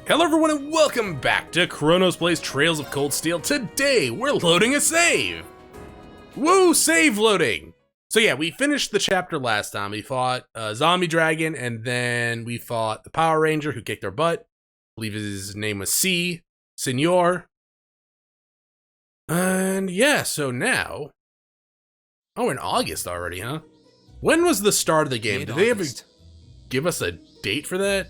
Hello everyone and welcome back to Chronos Plays Trails of Cold Steel. Today we're loading a save! Woo, save loading! So yeah, we finished the chapter last time. We fought a zombie dragon and then we fought the Power Ranger who kicked our butt. I believe his name was Senor. And yeah, so now... Oh, we're in August already, huh? When was the start of the game? Did they ever give us a date for that?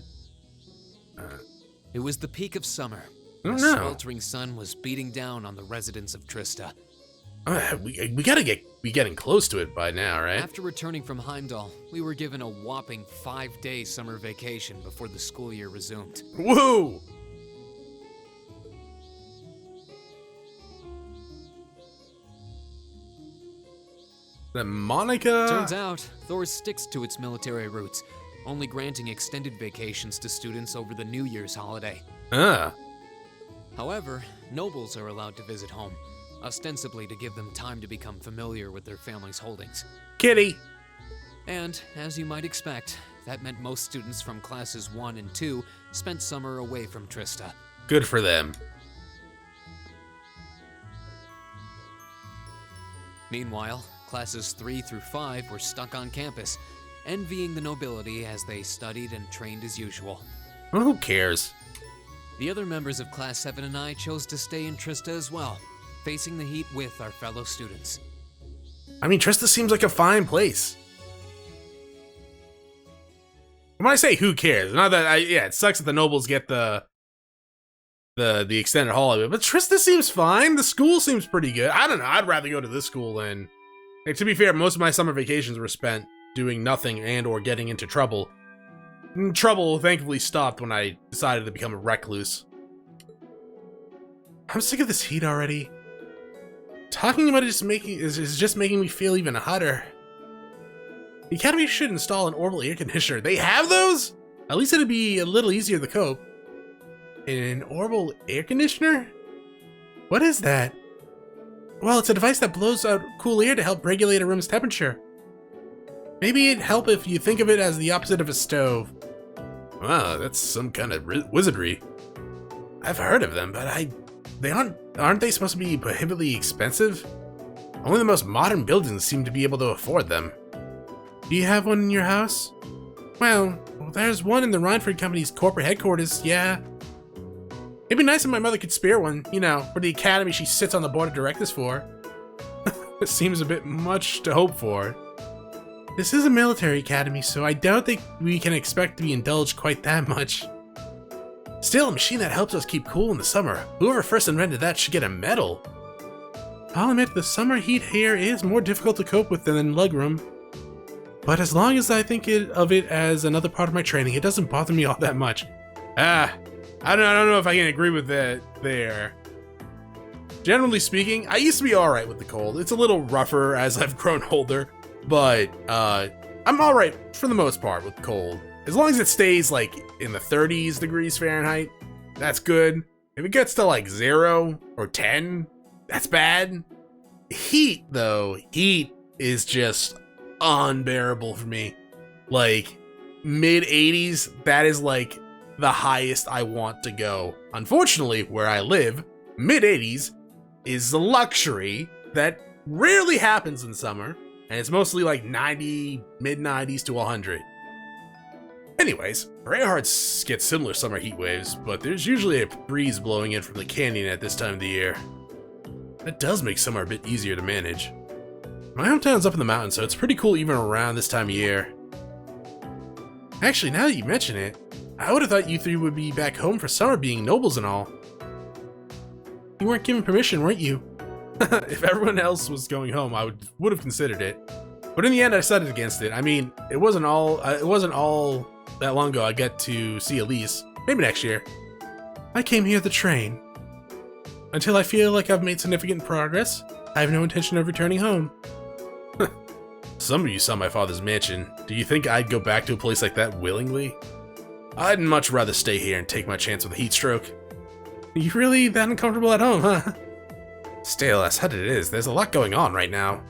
It was the peak of summer. I don't The know. sweltering sun was beating down on the residents of Trista. We gotta be getting close to it by now, right? After returning from Heimdall, we were given a whopping 5-day summer vacation before the school year resumed. Woo! The Monica... Turns out, Thors sticks to its military roots, only granting extended vacations to students over the New Year's holiday. However, nobles are allowed to visit home, ostensibly to give them time to become familiar with their family's holdings. Kitty! And, as you might expect, that meant most students from classes 1 and 2 spent summer away from Trista. Good for them. Meanwhile, classes 3 through 5 were stuck on campus, envying the nobility as they studied and trained as usual. Well, who cares? The other members of Class 7 and I chose to stay in Trista as well, facing the heat with our fellow students. I mean, Trista seems like a fine place. When I say who cares, not that yeah, it sucks that the nobles get the extended holiday, but Trista seems fine. The school seems pretty good. I don't know. I'd rather go to this school than. Like, to be fair, most of my summer vacations were spent doing nothing and or getting into trouble. And trouble thankfully stopped when I decided to become a recluse. I'm sick of this heat already. Talking about it is just making me feel even hotter. The Academy should install an orbital air conditioner. They have those? At least it'd be a little easier to cope. An orbital air conditioner? What is that? Well, it's a device that blows out cool air to help regulate a room's temperature. Maybe it'd help if you think of it as the opposite of a stove. Wow, that's some kind of wizardry. I've heard of them, but aren't they supposed to be prohibitively expensive? Only the most modern buildings seem to be able to afford them. Do you have one in your house? Well, there's one in the Rhineford Company's corporate headquarters, yeah. It'd be nice if my mother could spare one, you know, for the academy she sits on the board of directors for. It seems a bit much to hope for. This is a military academy, so I doubt that we can expect to be indulged quite that much. Still, a machine that helps us keep cool in the summer. Whoever first invented that should get a medal. I'll admit the summer heat here is more difficult to cope with than in Lugroom. But as long as I think of it as another part of my training, it doesn't bother me all that much. I don't know if I can agree with that there. Generally speaking, I used to be alright with the cold. It's a little rougher as I've grown older. But, I'm alright for the most part with cold. As long as it stays, like, in the 30s degrees Fahrenheit, that's good. If it gets to, like, 0 or 10, that's bad. Heat, though, heat is just unbearable for me. Like, mid-80s, that is, like, the highest I want to go. Unfortunately, where I live, mid-80s is a luxury that rarely happens in summer. And it's mostly like 90, mid-90s to 100. Anyways, Greyhearts get similar summer heat waves, but there's usually a breeze blowing in from the canyon at this time of the year. That does make summer a bit easier to manage. My hometown's up in the mountains, so it's pretty cool even around this time of year. Actually, now that you mention it, I would have thought you three would be back home for summer being nobles and all. You weren't given permission, weren't you? If everyone else was going home, I would have considered it. But in the end, I decided against it. I mean, it wasn't all that long ago I got to see Elise. Maybe next year. I came here to train. Until I feel like I've made significant progress, I have no intention of returning home. Some of you saw my father's mansion. Do you think I'd go back to a place like that willingly? I'd much rather stay here and take my chance with a heat stroke. Are you really that uncomfortable at home, huh? Still, as hot as it is, there's a lot going on right now.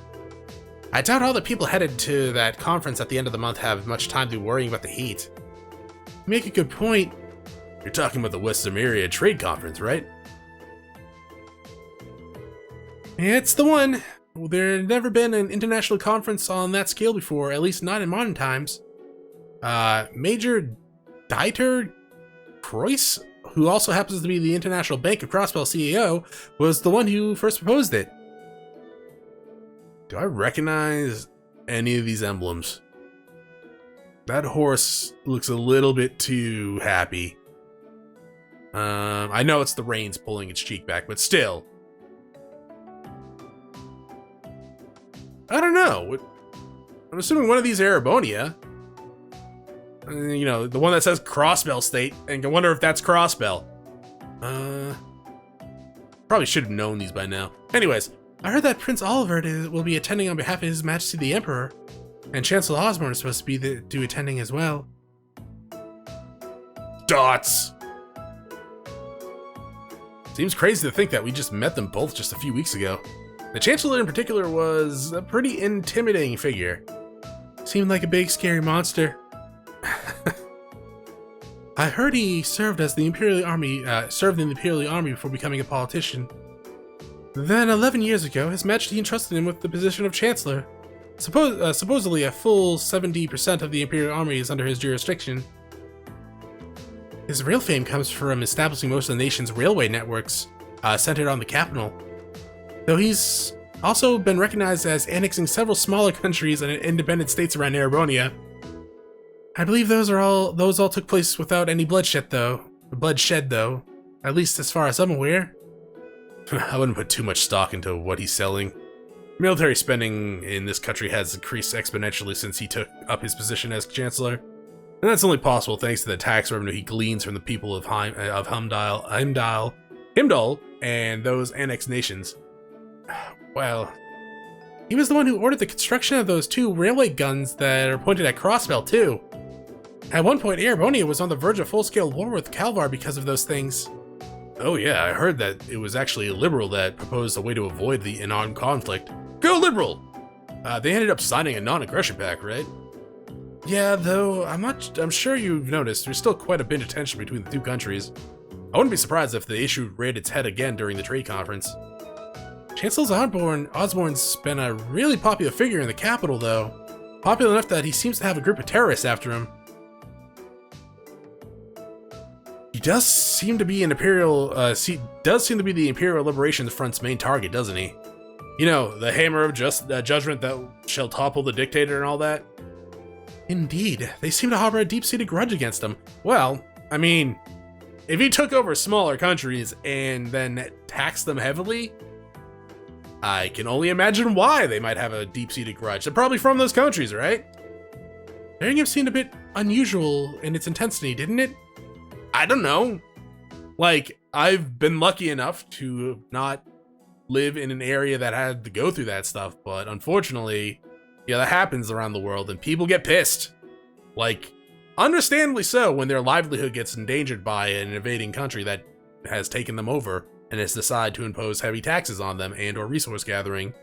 I doubt all the people headed to that conference at the end of the month have much time to be worrying about the heat. You make a good point. You're talking about the West Sumeria Trade Conference, right? It's the one. There's never been an international conference on that scale before, at least not in modern times. Major Dieter Preuss, who also happens to be the International Bank of Crossbell CEO, was the one who first proposed it. Do I recognize any of these emblems? That horse looks a little bit too happy. I know it's the reins pulling its cheek back, but still. I don't know. I'm assuming one of these Erebonia. You know, the one that says Crossbell State, and I wonder if that's Crossbell. Probably should have known these by now. Anyways, I heard that Prince Oliver will be attending on behalf of His Majesty the Emperor, and Chancellor Osborne is supposed to be attending as well. Dots! Seems crazy to think that we just met them both just a few weeks ago. The Chancellor in particular was a pretty intimidating figure. Seemed like a big scary monster. I heard he served as the Imperial Army, served in the Imperial Army before becoming a politician. Then 11 years ago, His Majesty entrusted him with the position of Chancellor. Supposedly a full 70% of the Imperial Army is under his jurisdiction. His real fame comes from establishing most of the nation's railway networks, centered on the capital. Though he's also been recognized as annexing several smaller countries and independent states around Erebonia. I believe those all took place without any bloodshed though. At least as far as I'm aware. I wouldn't put too much stock into what he's selling. Military spending in this country has increased exponentially since he took up his position as Chancellor. And that's only possible thanks to the tax revenue he gleans from the people of Heimdall, and those annexed nations. Well, he was the one who ordered the construction of those 2 railway guns that are pointed at Crossbell, too. At one point, Erebonia was on the verge of full-scale war with Calvar because of those things. Oh yeah, I heard that it was actually a liberal that proposed a way to avoid the armed conflict. Go liberal! They ended up signing a non-aggression pact, right? Yeah, though, I'm sure you've noticed there's still quite a bit of tension between the 2 countries. I wouldn't be surprised if the issue reared its head again during the trade conference. Chancellor Osborne's been a really popular figure in the capital, though. Popular enough that he seems to have a group of terrorists after him. He does seem to be the Imperial Liberation Front's main target, doesn't he? You know, the hammer of judgment that shall topple the dictator and all that? Indeed, they seem to harbor a deep-seated grudge against him. Well, I mean, if he took over smaller countries and then taxed them heavily, I can only imagine why they might have a deep-seated grudge. They're probably from those countries, right? Birmingham seemed a bit unusual in its intensity, didn't it? I don't know. Like, I've been lucky enough to not live in an area that had to go through that stuff, but unfortunately, yeah, that happens around the world and people get pissed. Like, understandably so when their livelihood gets endangered by an invading country that has taken them over and has decided to impose heavy taxes on them and or resource gathering.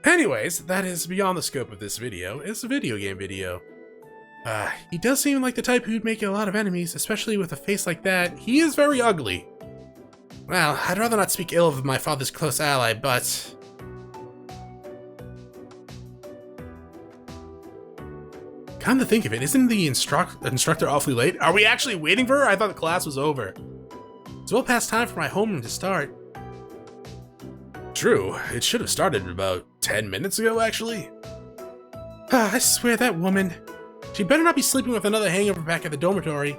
Anyways, that is beyond the scope of this video. It's a video game video. He does seem like the type who'd make a lot of enemies, especially with a face like that. He is very ugly. Well, I'd rather not speak ill of my father's close ally, but... Come to think of it, isn't the instructor awfully late? Are we actually waiting for her? I thought the class was over. It's well past time for my homeroom to start. True, it should have started about 10 minutes ago, actually. I swear that woman. She'd better not be sleeping with another hangover back at the dormitory.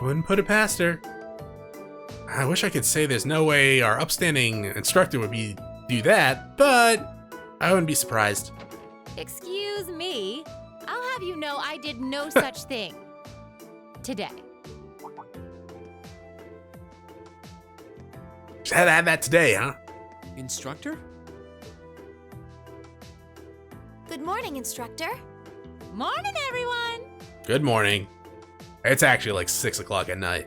Wouldn't put it past her. I wish I could say there's no way our upstanding instructor would do that, but I wouldn't be surprised. Excuse me. I'll have you know I did no such thing. Today. Just had to have that today, huh? Instructor? Good morning, instructor. Morning, everyone! Good morning. It's actually like 6 o'clock at night.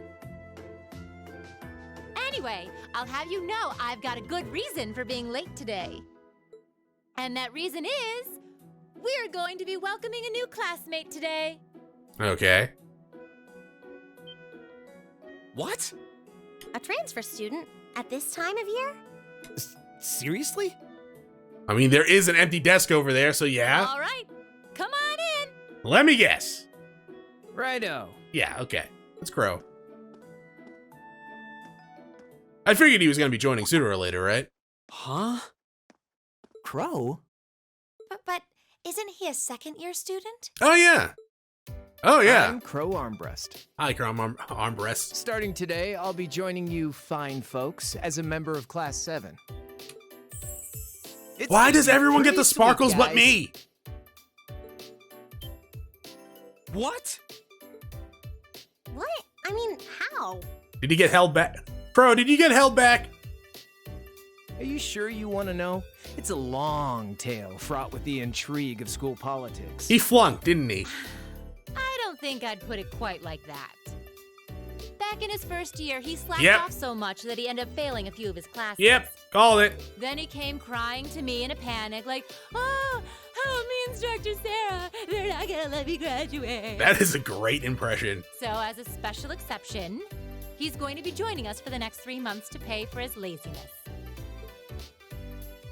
Anyway, I'll have you know I've got a good reason for being late today. And that reason is, we're going to be welcoming a new classmate today. Okay. What? A transfer student at this time of year? Seriously? I mean, there is an empty desk over there, so yeah. All right, come on in. Let me guess. Righto. Yeah, okay. Let's Crow. I figured he was going to be joining sooner or later, right? Huh? Crow? But isn't he a second-year student? Oh, yeah. Oh, yeah. I'm Crow Armbrust. I like armbrest. Starting today, I'll be joining you fine folks as a member of Class 7. It's Why gonna does be everyone get pretty the sweet, sparkles but guys. me? What? What? I mean, how? Did he get held back? Crow, did you get held back? Are you sure you want to know? It's a long tale fraught with the intrigue of school politics. He flunked, didn't he? I don't think I'd put it quite like that. Back in his first year, he slacked Yep. off so much that he ended up failing a few of his classes. Yep, called it. Then he came crying to me in a panic, like, "Oh, help me, Instructor Sarah. They're not gonna let me graduate." That is a great impression. So, as a special exception, he's going to be joining us for the next 3 months to pay for his laziness.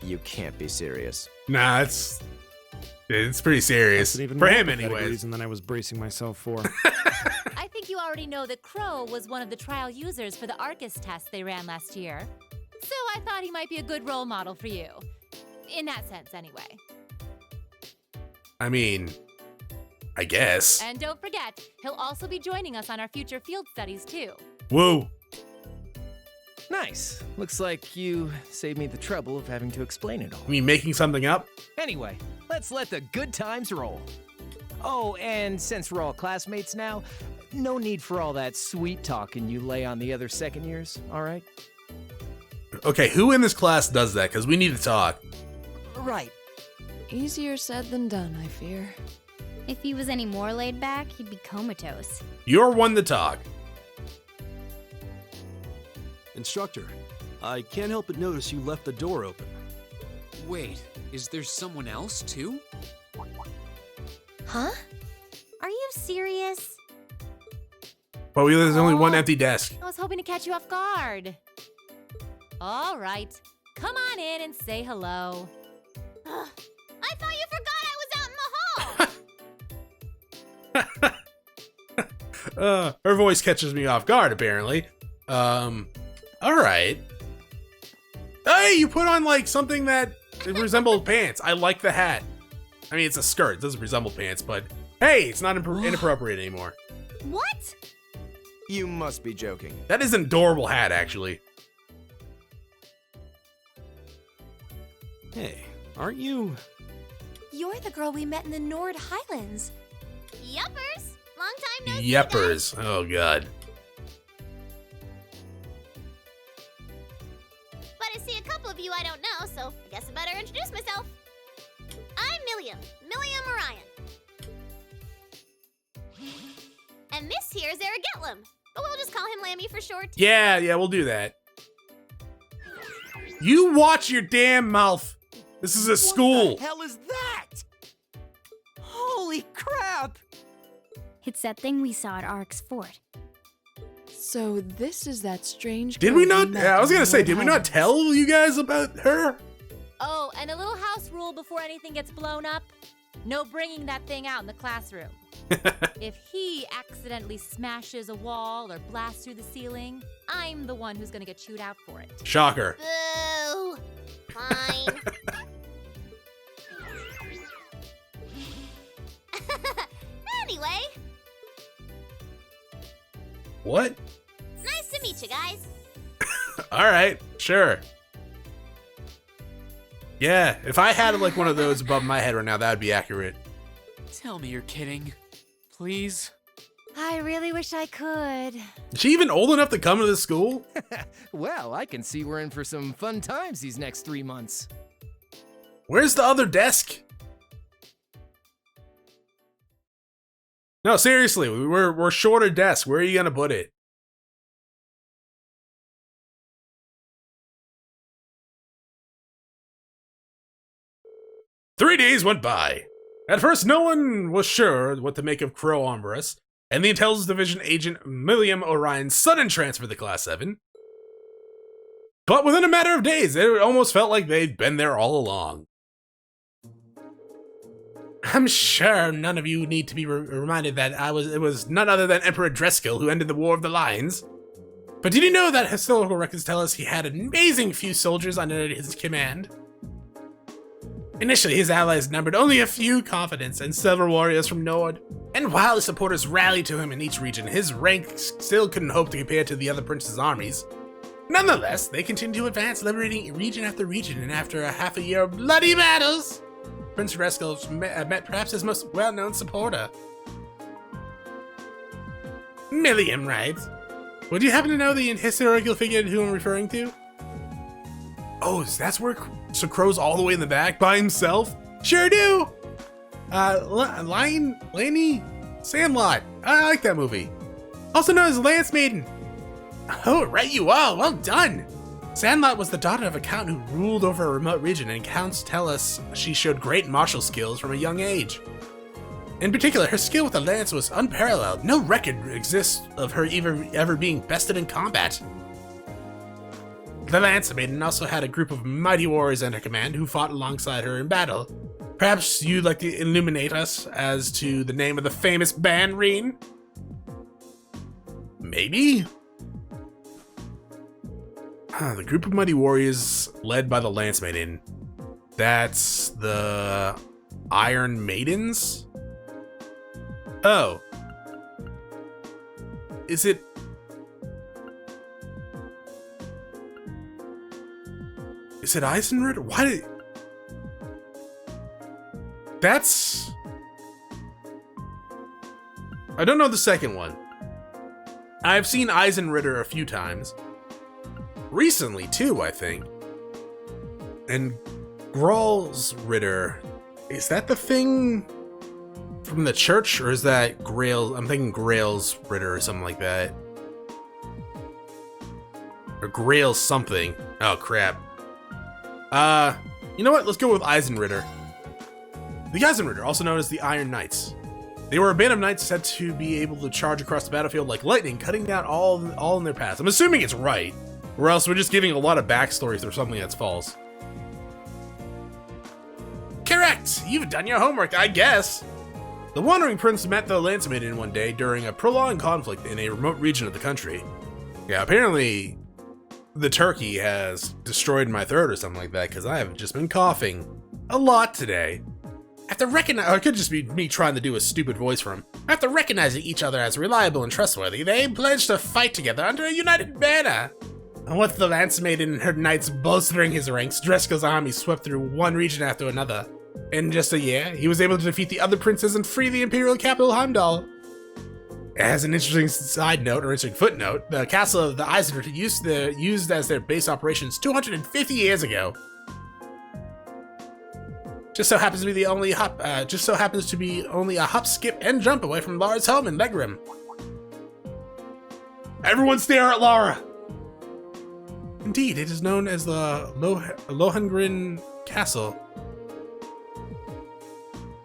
You can't be serious. Nah, it's pretty serious. That's an even For more him, pathetic anyways. reason than I was bracing myself for. I think you already know that Crow was one of the trial users for the Arcus test they ran last year. So I thought he might be a good role model for you. In that sense, anyway. I mean, I guess. And don't forget, he'll also be joining us on our future field studies, too. Woo. Nice. Looks like you saved me the trouble of having to explain it all. I mean, making something up? Anyway, let's let the good times roll. Oh, and since we're all classmates now, no need for all that sweet talking you lay on the other second years, all right? Okay, who in this class does that? Because we need to talk. Right. Easier said than done, I fear. If he was any more laid back, he'd be comatose. You're one to talk. Instructor, I can't help but notice you left the door open. Wait, is there someone else too? Huh? Are you serious? But there's only one Oh. empty desk. I was hoping to catch you off guard. All right, come on in and say hello. Ugh, I thought you forgot I was out in the hall! Her voice catches me off guard, apparently. All right. Hey, you put on like something that resembles pants. I like the hat. I mean, it's a skirt. It doesn't resemble pants, but hey, it's not inappropriate anymore. What? You must be joking. That is an adorable hat, actually. Hey, aren't you? You're the girl we met in the Nord Highlands. Yuppers! Long time no see, guys. Yeppers. Oh, God. But I see a couple of you I don't know, so I guess I better introduce myself. I'm Milliam Orion. And this here is Aragetlum, but we'll just call him Lammy for short. Yeah, we'll do that. You watch your damn mouth. This is a school. What the hell is that? Holy crap! It's that thing we saw at Ark's fort. So this is that strange Did girl we not? met I was in gonna say, Lord did we not Highlands. tell you guys about her? Oh, and a little house rule before anything gets blown up. No bringing that thing out in the classroom. If he accidentally smashes a wall or blasts through the ceiling, I'm the one who's gonna get chewed out for it. Shocker. Boo! Fine. Anyway, What? nice to meet you guys. All right, sure. Yeah, if I had like one of those above my head right now, that would be accurate. Tell me you're kidding. Please? I really wish I could. Is she even old enough to come to this school? Well, I can see we're in for some fun times these next 3 months. Where's the other desk? No, seriously, we're short a desk. Where are you gonna put it? Three days went by. At first, no one was sure what to make of Crow Armbrust, and the Intelligence Division agent William Orion's sudden transfer to Class 7. But within a matter of days, it almost felt like they'd been there all along. I'm sure none of you need to be reminded that it was none other than Emperor Driscoll who ended the War of the Lions. But did you know that historical records tell us he had an amazing few soldiers under his command? Initially, his allies numbered only a few confidants and several warriors from Nord. And while his supporters rallied to him in each region, his rank still couldn't hope to compare to the other princes' armies. Nonetheless, they continued to advance, liberating region after region, and after half a year of bloody battles, Prince Driscoll met perhaps his most well-known supporter. Milliam writes, would you happen to know the historical figure who I'm referring to? Oh, that's where Sir Crow's all the way in the back by himself? Sure do! Laney Sandlot. I like that movie. Also known as Lance Maiden. Oh, right you are. Well done. Sandlot was the daughter of a count who ruled over a remote region, and counts tell us she showed great martial skills from a young age. In particular, her skill with the lance was unparalleled. No record exists of her ever being bested in combat. The Lance Maiden also had a group of mighty warriors under command who fought alongside her in battle. Perhaps you'd like to illuminate us as to the name of the famous band, Rean? Maybe? The group of mighty warriors led by the Lance Maiden. That's the Iron Maidens? Oh. Is it... Is it Eisenritter? Why did... That's... I don't know the second one. I've seen Eisenritter a few times. Recently, too, I think. And Gral's Ritter. Is that the thing from the church, or is that Grail? I'm thinking Grail's Ritter or something like that. Or Grail something. Oh, crap. You know what? Let's go with Eisenritter. The Eisenritter, also known as the Iron Knights. They were a band of knights said to be able to charge across the battlefield like lightning, cutting down all in their path. I'm assuming it's right, or else we're just giving a lot of backstories or something that's false. Correct! You've done your homework, I guess! The Wandering Prince met the Lance Maiden one day during a prolonged conflict in a remote region of the country. Yeah, apparently the turkey has destroyed my throat or something like that, because I have just been coughing a lot today. After recognizing, or it could just be me trying to do a stupid voice for him. After recognizing each other as reliable and trustworthy, they pledged to fight together under a united banner. And with the Lance Maiden and her knights bolstering his ranks, Driscoll's army swept through one region after another. In just a year, he was able to defeat the other princes and free the imperial capital Heimdall. As an interesting side note, or interesting footnote, the castle of the Eisenritter used as their base operations 250 years ago. Just so happens to be only a hop, skip, and jump away from Laura's home in Legrim. Everyone stare at Laura! Indeed, it is known as the Lohengrin Castle.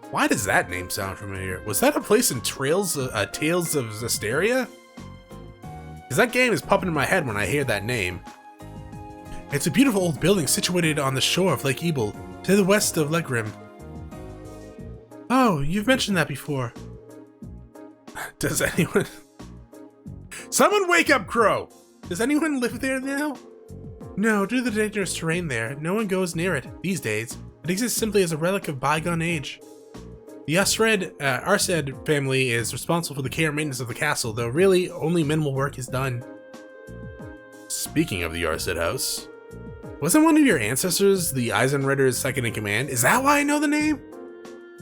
Why does that name sound familiar? Was that a place in Tales of Zestiria? Because that game is popping in my head when I hear that name. It's a beautiful old building situated on the shore of Lake Ebel, to the west of Legrim. Oh, you've mentioned that before. Does anyone... Someone wake up, Crow! Does anyone live there now? No, due to the dangerous terrain there, no one goes near it these days. It exists simply as a relic of bygone age. The Arsed family is responsible for the care and maintenance of the castle, though really only minimal work is done. Speaking of the Arsed house, wasn't one of your ancestors the Eisenritter's second in command? Is that why I know the name?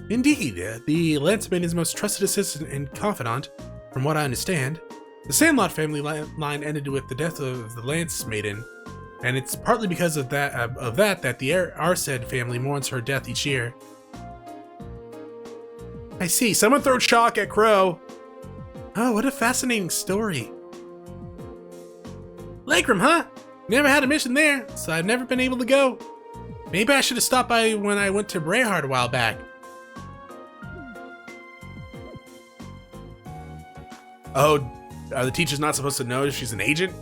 Indeed, the Lance Maiden's most trusted assistant and confidant, from what I understand. The Sandlot family line ended with the death of the Lance Maiden, and it's partly because of that that the Arsed family mourns her death each year. I see. Someone throw chalk at Crow. Oh, what a fascinating story. Legrim, huh? Never had a mission there, so I've never been able to go. Maybe I should have stopped by when I went to Brayhard a while back. Oh, are the teachers not supposed to know if she's an agent?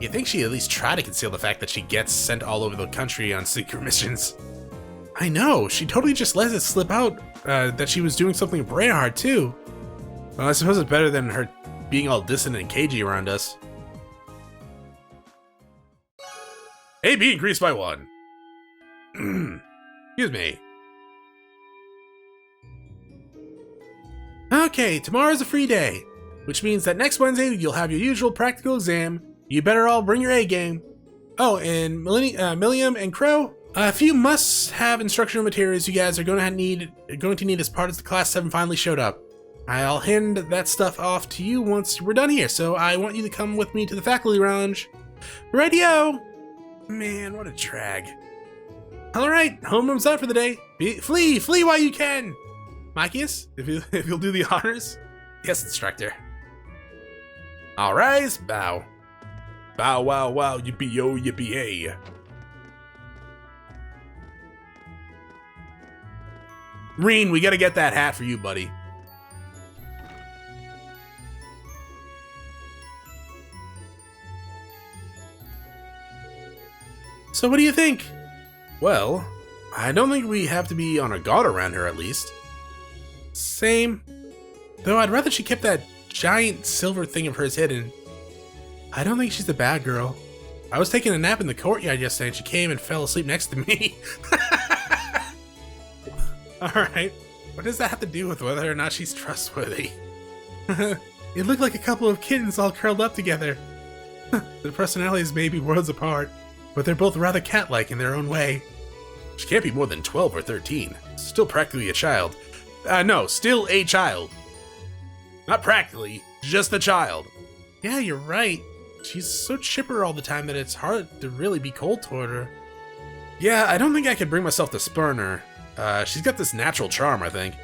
You'd think she'd at least try to conceal the fact that she gets sent all over the country on secret missions. I know, she totally just lets it slip out that she was doing something very hard too. Well, I suppose it's better than her being all distant and cagey around us. AB increased by 1. Excuse me. Okay, tomorrow's a free day, which means that next Wednesday you'll have your usual practical exam. You better all bring your A game. Oh, and Milliam and Crow, a few must-have instructional materials you guys are going to need as part of the Class 7 finally showed up. I'll hand that stuff off to you once we're done here, so I want you to come with me to the faculty lounge. Radio! Man, what a drag. Alright, homeroom's out for the day. Flee while you can! Machias, if you'll do the honors. Yes, instructor. All rise, bow. Bow, wow, wow, yippee-yo, yippee-hey. Rean, we gotta get that hat for you, buddy. So what do you think? Well, I don't think we have to be on our guard around her, at least. Same. Though I'd rather she kept that giant silver thing of hers hidden. I don't think she's a bad girl. I was taking a nap in the courtyard yesterday and she came and fell asleep next to me. Alright, what does that have to do with whether or not she's trustworthy? It looked like a couple of kittens all curled up together. Their personalities may be worlds apart, but they're both rather cat-like in their own way. She can't be more than 12 or 13. Still practically a child. No, still a child. Not practically, just a child. Yeah, you're right. She's so chipper all the time that it's hard to really be cold toward her. Yeah, I don't think I could bring myself to spurn her. She's got this natural charm, I think.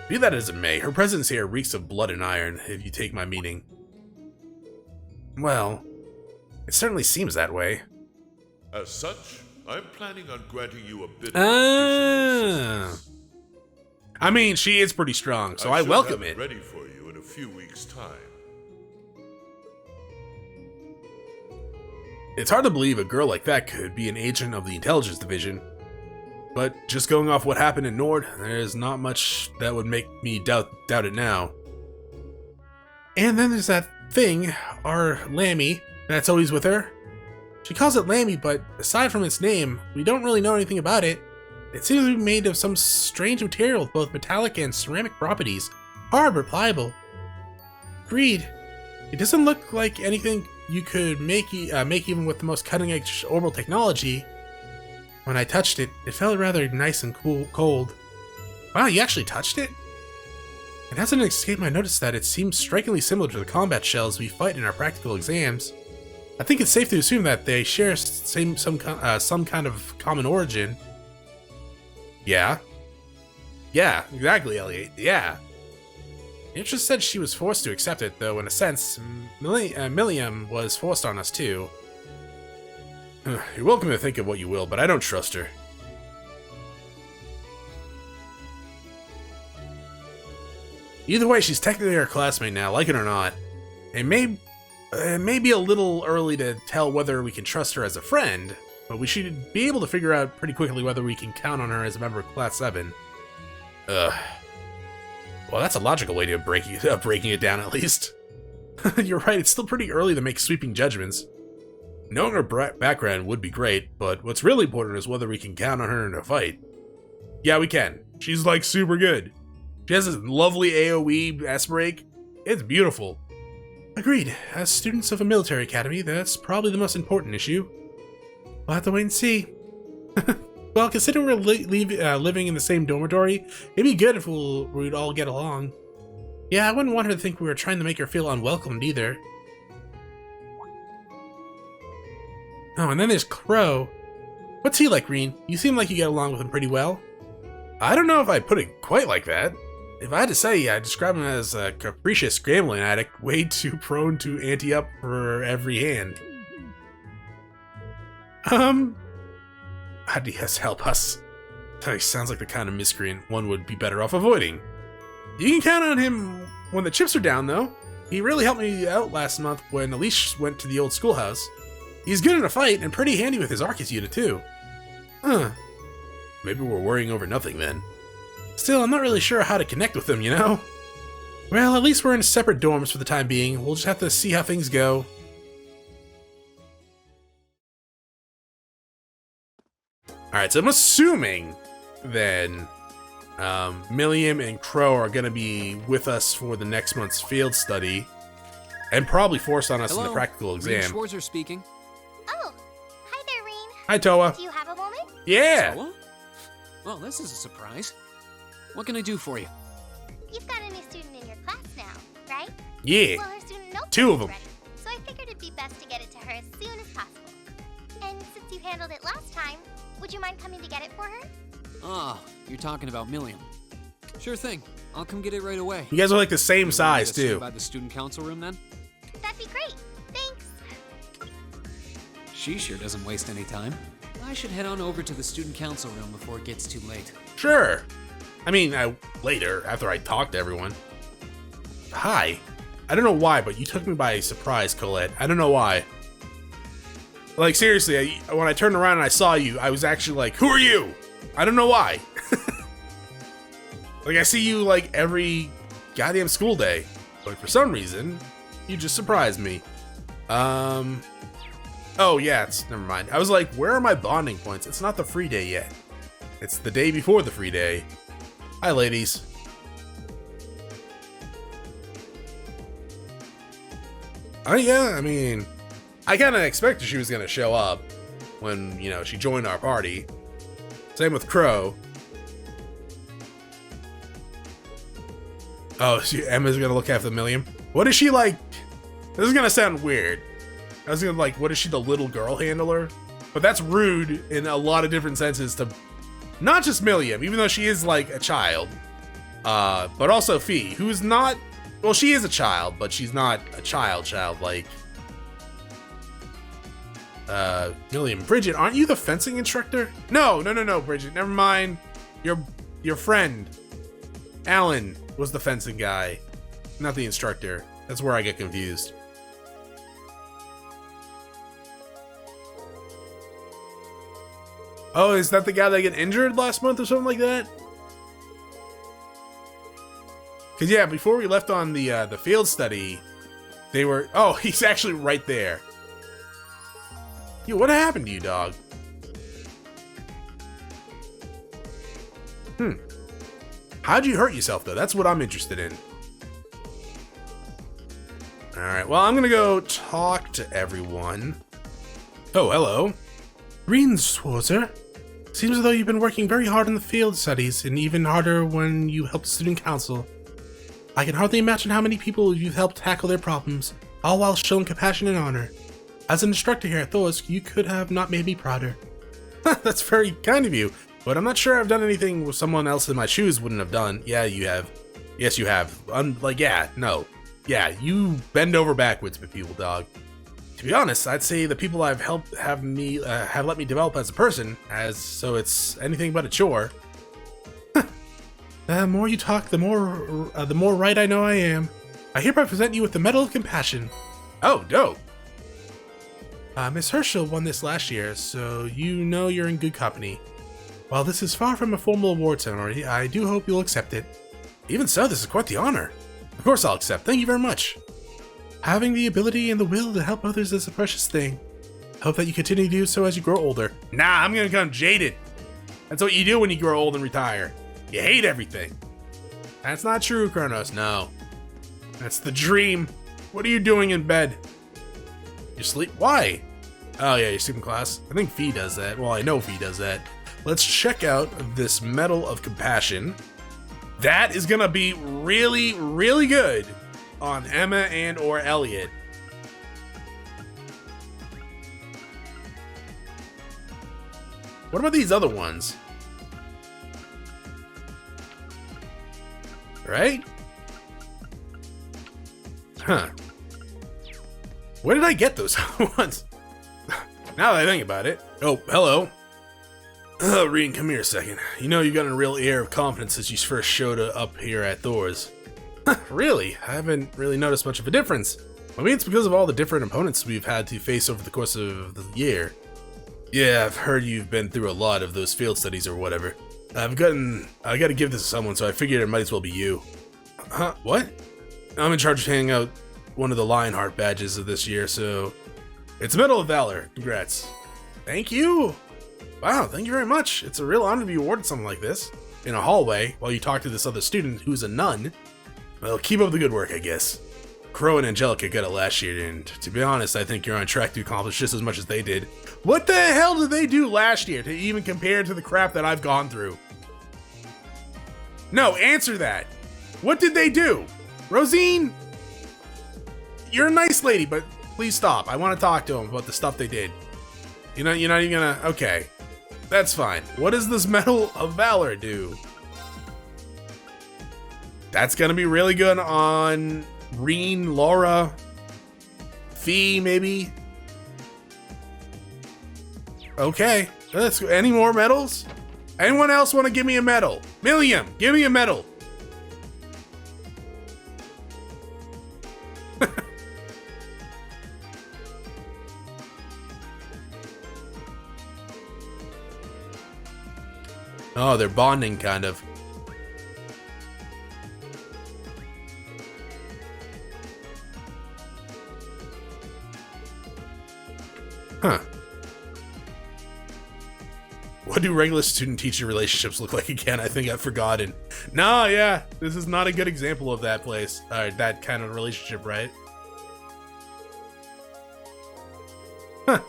Be that as it may, her presence here reeks of blood and iron, if you take my meaning. Well, it certainly seems that way. As such, I'm planning on granting you a bit of I mean, she is pretty strong, so I welcome it. Ready for you in a few weeks' time. It's hard to believe a girl like that could be an agent of the intelligence division. But just going off what happened in Nord, there's not much that would make me doubt it now. And then there's that thing, our Lammy, that's always with her. She calls it Lammy, but aside from its name, we don't really know anything about it. It seems to be made of some strange material with both metallic and ceramic properties. Hard but pliable. Agreed. It doesn't look like anything you could make even with the most cutting-edge orbital technology. When I touched it, it felt rather nice and cold. Wow, you actually touched it? It hasn't escaped my notice that it seems strikingly similar to the combat shells we fight in our practical exams. I think it's safe to assume that they share some kind of common origin. Yeah. Yeah, exactly, Elliot. Yeah. It just said she was forced to accept it, though in a sense, Milliam was forced on us too. You're welcome to think of what you will, but I don't trust her. Either way, she's technically our classmate now, like it or not. It may be a little early to tell whether we can trust her as a friend, but we should be able to figure out pretty quickly whether we can count on her as a member of Class 7. Well, that's a logical way to breaking it down, at least. You're right, it's still pretty early to make sweeping judgments. Knowing her background would be great, but what's really important is whether we can count on her in a fight. Yeah, we can. She's like super good. She has this lovely AoE S-break. It's beautiful. Agreed. As students of a military academy, that's probably the most important issue. We'll have to wait and see. Well, considering we're living in the same dormitory, it'd be good if we'd all get along. Yeah, I wouldn't want her to think we were trying to make her feel unwelcomed either. Oh, and then there's Crow. What's he like, Rean? You seem like you get along with him pretty well. I don't know if I'd put it quite like that. If I had to say, I'd describe him as a capricious gambling addict, way too prone to ante up for every hand. How do you guys help us? He sounds like the kind of miscreant one would be better off avoiding. You can count on him when the chips are down, though. He really helped me out last month when Elise went to the old schoolhouse. He's good in a fight and pretty handy with his Arcus unit, too. Maybe we're worrying over nothing, then. Still, I'm not really sure how to connect with him, you know? Well, at least we're in separate dorms for the time being. We'll just have to see how things go. Alright, so I'm assuming, then, Milliam and Crow are going to be with us for the next month's field study, and probably force on us in the practical exam. Rean Schwarzer speaking. Oh, hi there, Rean. Hi, Toa. Do you have a moment? Yeah. Toa? Well, this is a surprise. What can I do for you? You've got a new student in your class now, right? Yeah. Well, her student notebook 2 of is them. ready, so I figured it'd be best to get it to her as soon as possible. And since you handled it last time, would you mind coming to get it for her? Ah, you're talking about Milliam. Sure thing. I'll come get it right away. You guys are like the same size, too. By the student council room, then? That'd be great. Thanks. She sure doesn't waste any time. I should head on over to the student council room before it gets too late. Sure. I mean, later, after I talk to everyone. Hi. I don't know why, but you took me by surprise, Colette. I don't know why. Like, seriously, when I turned around and I saw you, I was actually like, who are you? I don't know why. Like, I see you, like, every goddamn school day. But for some reason, you just surprised me. Oh, yeah, never mind. I was like, where are my bonding points? It's not the free day yet. It's the day before the free day. Hi, ladies. Oh, yeah, I mean, I kind of expected she was going to show up when, you know, she joined our party. Same with Crow. Oh, Emma's going to look after Milliam. What is she like? This is going to sound weird. I was going to like, what is she, the little girl handler? But that's rude in a lot of different senses to not just Milliam, even though she is like a child. But also Fee, who's not, well, she is a child, but she's not a child like Milliam. Bridget, aren't you the fencing instructor? No, Bridget, never mind. Your friend, Alan, was the fencing guy, not the instructor. That's where I get confused. Oh, is that the guy that got injured last month or something like that? Cause yeah, before we left on the field study, they were. Oh, he's actually right there. Yo, what happened to you, dog? How'd you hurt yourself though? That's what I'm interested in. All right. Well, I'm gonna go talk to everyone. Oh, hello, Rean Schwarzer. Seems as though you've been working very hard in the field studies, and even harder when you helped the student council. I can hardly imagine how many people you've helped tackle their problems, all while showing compassion and honor. As an instructor here at Thors, you could have not made me prouder. That's very kind of you, but I'm not sure I've done anything someone else in my shoes wouldn't have done. Yeah, you have. Yes, you have. Yeah, you bend over backwards for people, dog. To be honest, I'd say the people I've helped have let me develop as a person, so it's anything but a chore. The more you talk, the more right I know I am. I hereby present you with the Medal of Compassion. Oh, dope. Miss Herschel won this last year, so you know you're in good company. While this is far from a formal award ceremony, I do hope you'll accept it. Even so, this is quite the honor. Of course I'll accept. Thank you very much. Having the ability and the will to help others is a precious thing. Hope that you continue to do so as you grow older. Nah, I'm gonna become jaded. That's what you do when you grow old and retire. You hate everything. That's not true, Chronos, no. That's the dream. What are you doing in bed? You sleep? Why? Oh yeah, you sleep in class. I think Fee does that. Well, I know Fee does that. Let's check out this Medal of Compassion. That is gonna be really, really good on Emma and or Elliot. What about these other ones? Right? Huh. Where did I get those ones? Now that I think about it. Oh, hello. Rean, come here a second. You know you got a real air of confidence since you first showed up here at Thors. Really? I haven't really noticed much of a difference. Maybe it's because of all the different opponents we've had to face over the course of the year. Yeah, I've heard you've been through a lot of those field studies or whatever. I gotta give this to someone, so I figured it might as well be you. Huh? What? I'm in charge of handing out one of the Lionheart badges of this year, so... It's Medal of Valor. Congrats. Thank you! Wow, thank you very much. It's a real honor to be awarded something like this. In a hallway, while you talk to this other student who's a nun. Well, keep up the good work, I guess. Crow and Angelica got it last year, and to be honest, I think you're on track to accomplish just as much as they did. What the hell did they do last year to even compare to the crap that I've gone through? No, answer that. What did they do? Rosine, you're a nice lady, but please stop. I want to talk to them about the stuff they did. You're not even gonna... Okay, that's fine. What does this Medal of Valor do? That's gonna be really good on Rean, Laura, Fee, maybe. Okay, let's go. Any more medals? Anyone else want to give me a medal? Milliam, give me a medal. Oh, they're bonding, kind of. Huh. What do regular student-teacher relationships look like again? I think I've forgotten. No, yeah, this is not a good example of that place. That kind of relationship, right? Huh.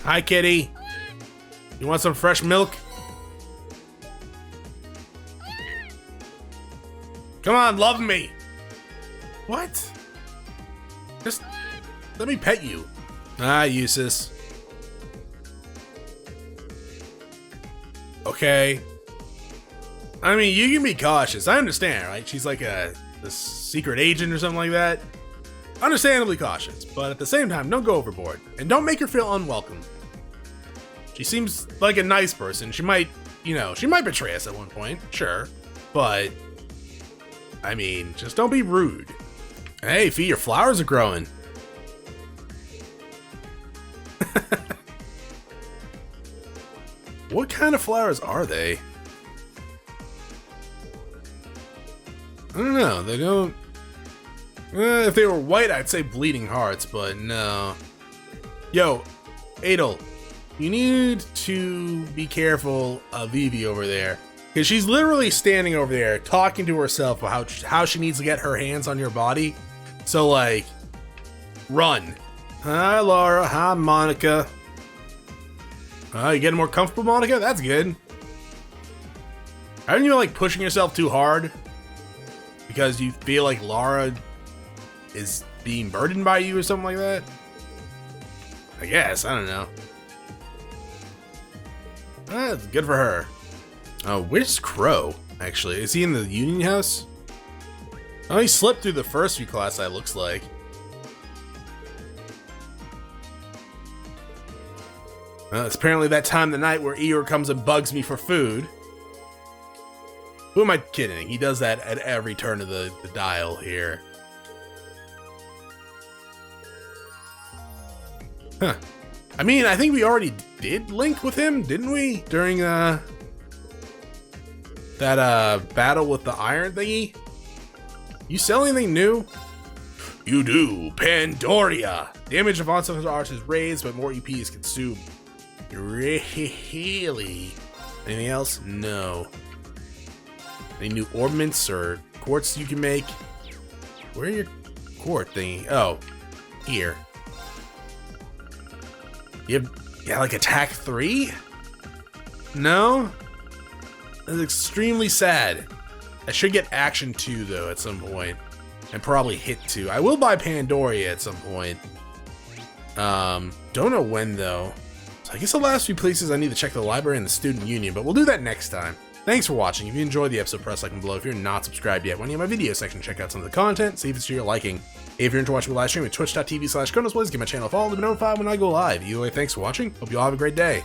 Hi, kitty. You want some fresh milk? Come on, love me. What? Just let me pet you. Ah, useless. Okay. I mean, you can be cautious. I understand, right? She's like a secret agent or something like that. Understandably cautious, but at the same time, don't go overboard. And don't make her feel unwelcome. She seems like a nice person. She might, she might betray us at one point, sure. But, I mean, just don't be rude. Hey, Fee, your flowers are growing. What kind of flowers are they? I don't know. They don't... if they were white, I'd say bleeding hearts, but no. Yo, Adel, you need to be careful of Vivi over there. Because she's literally standing over there talking to herself about how she needs to get her hands on your body. So, like, run. Hi, Laura. Hi, Monica. You getting more comfortable, Monica? That's good. Aren't you, like, pushing yourself too hard? Because you feel like Laura is being burdened by you or something like that? I guess. I don't know. That's good for her. Oh, where's Crow, actually? Is he in the Union House? Oh, he slipped through the first few classes, it looks like. It's apparently that time of the night where Eeyore comes and bugs me for food. Who am I kidding? He does that at every turn of the dial here. Huh. I mean, I think we already did link with him, didn't we? During that battle with the iron thingy? You sell anything new? You do. Pandoria. Damage of onslaught arts is raised, but more EP is consumed. Really? Anything else? No. Any new ornaments or quartz you can make? Where are your quart thingy? Oh, here. You have, like, attack 3? No? That's extremely sad. I should get action 2, though, at some point. And probably hit 2. I will buy Pandoria at some point. Don't know when, though. So I guess the last few places I need to check the library and the student union, but we'll do that next time. Thanks for watching. If you enjoyed the episode, press like and below. If you're not subscribed yet, when you have my video section, check out some of the content, see if it's to your liking. If you're into watching me live stream at twitch.tv/Chronos, give my channel a follow to be notified when I go live. Either way, thanks for watching. Hope you all have a great day.